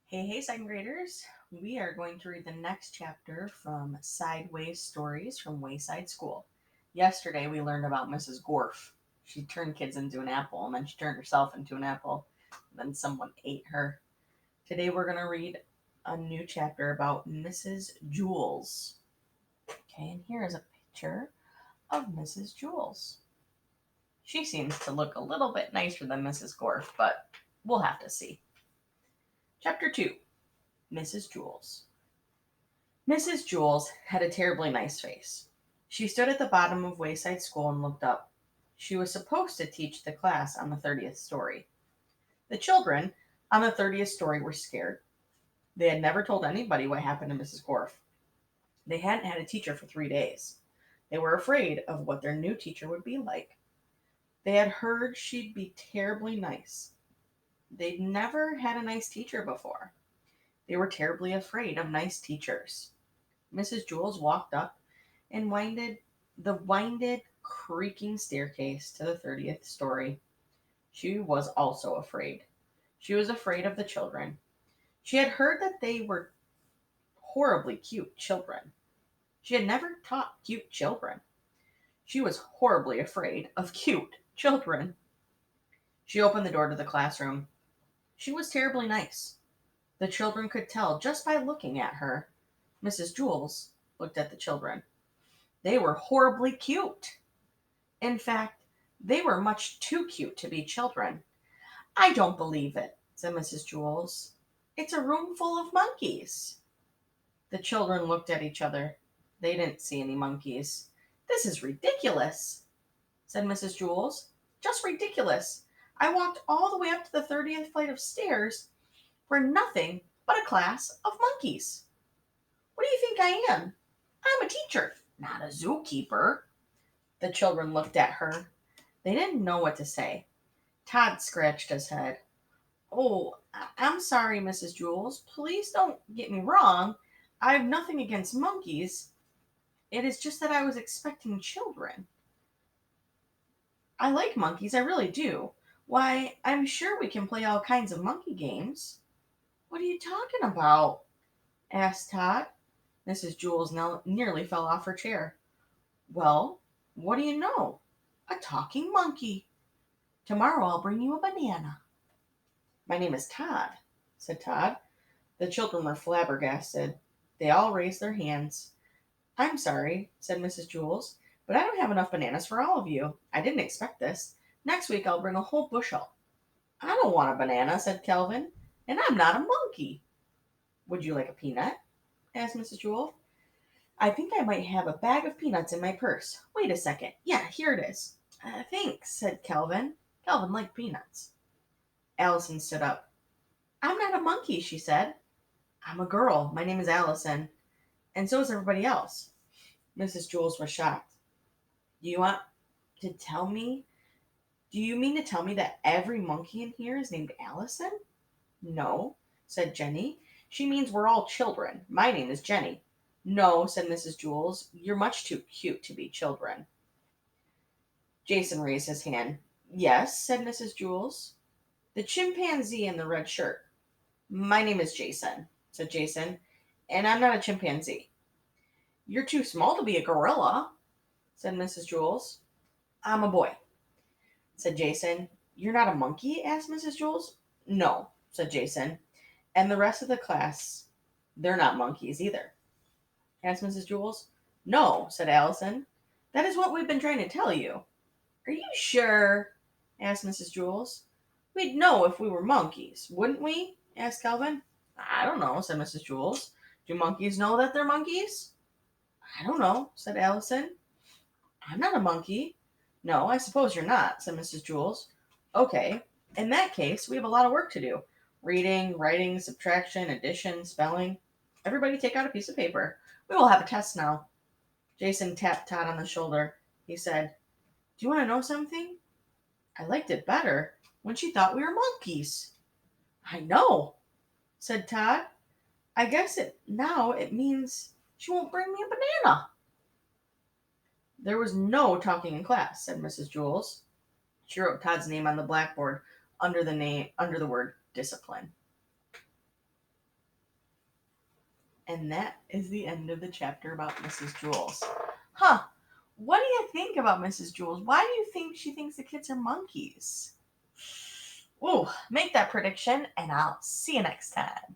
Hey, second graders. We are going to read the next chapter from Sideways Stories from Wayside School. Yesterday we learned about Mrs. Gorf. She turned kids into an apple and then she turned herself into an apple. And then someone ate her. Today we're going to read a new chapter about Mrs. Jules. Okay, and here is a picture of Mrs. Jules. She seems to look a little bit nicer than Mrs. Gorf, but we'll have to see. Chapter 2, Mrs. Jules. Mrs. Jules had a terribly nice face. She stood at the bottom of Wayside School and looked up. She was supposed to teach the class on the 30th story. The children on the 30th story were scared. They had never told anybody what happened to Mrs. Gorf. They hadn't had a teacher for 3 days. They were afraid of what their new teacher would be like. They had heard she'd be terribly nice. They'd never had a nice teacher before. They were terribly afraid of nice teachers. Mrs. Jules walked up and winded, creaking staircase to the 30th story. She was also afraid. She was afraid of the children. She had heard that they were horribly cute children. She had never taught cute children. She was horribly afraid of cute children. She opened the door to the classroom. She was terribly nice. The children could tell just by looking at her. Mrs. Jules looked at the children. They were horribly cute. In fact, they were much too cute to be children. I don't believe it, said Mrs. Jules. It's a room full of monkeys. The children looked at each other. They didn't see any monkeys. This is ridiculous, said Mrs. Jules. Just ridiculous. I walked all the way up to the 30th flight of stairs for nothing but a class of monkeys. What do you think I am? I'm a teacher, not a zookeeper. The children looked at her. They didn't know what to say. Todd scratched his head. Oh, I'm sorry, Mrs. Jules. Please don't get me wrong. I have nothing against monkeys. It is just that I was expecting children. I like monkeys, I really do. Why, I'm sure we can play all kinds of monkey games. What are you talking about? Asked Todd. Mrs. Jules now nearly fell off her chair. Well, what do you know? A talking monkey. Tomorrow I'll bring you a banana. My name is Todd, said Todd. The children were flabbergasted. They all raised their hands. I'm sorry, said Mrs. Jules, but I don't have enough bananas for all of you. I didn't expect this. Next week I'll bring a whole bushel. I don't want a banana, said Kelvin, and I'm not a monkey. Would you like a peanut? Asked Mrs. Jules. I think I might have a bag of peanuts in my purse. Wait a second. Yeah, here it is. Thanks, said Kelvin. Kelvin liked peanuts. Allison stood up. I'm not a monkey, she said. I'm a girl. My name is Allison. And so is everybody else. Mrs. Jules was shocked. Do you want to tell me? Do you mean to tell me that every monkey in here is named Allison? No, said Jenny. She means we're all children. My name is Jenny. No, said Mrs. Jules. You're much too cute to be children. Jason raised his hand. Yes, said Mrs. Jules. The chimpanzee in the red shirt. My name is Jason, said Jason, and I'm not a chimpanzee. You're too small to be a gorilla, said Mrs. Jules. I'm a boy, said Jason. You're not a monkey? Asked Mrs. Jules. No, said Jason. And the rest of the class, they're not monkeys either, asked Mrs. Jules. No, said Allison. That is what we've been trying to tell you. Are you sure? Asked Mrs. Jules. We'd know if we were monkeys, wouldn't we? Asked Calvin. I don't know, said Mrs. Jules. Do monkeys know that they're monkeys? I don't know, said Allison. I'm not a monkey. No, I suppose you're not, said Mrs. Jules. Okay, in that case, we have a lot of work to do. Reading, writing, subtraction, addition, spelling. Everybody take out a piece of paper. We will have a test now. Jason tapped Todd on the shoulder. He said, Do you want to know something? I liked it better when she thought we were monkeys. I know, said Todd. I guess it means she won't bring me a banana. There was no talking in class, said Mrs. Jules. She wrote Todd's name on the blackboard under the word discipline. And that is the end of the chapter about Mrs. Jules. Huh. What do you think about Mrs. Jules? Why do you think she thinks the kids are monkeys? Ooh, make that prediction, and I'll see you next time.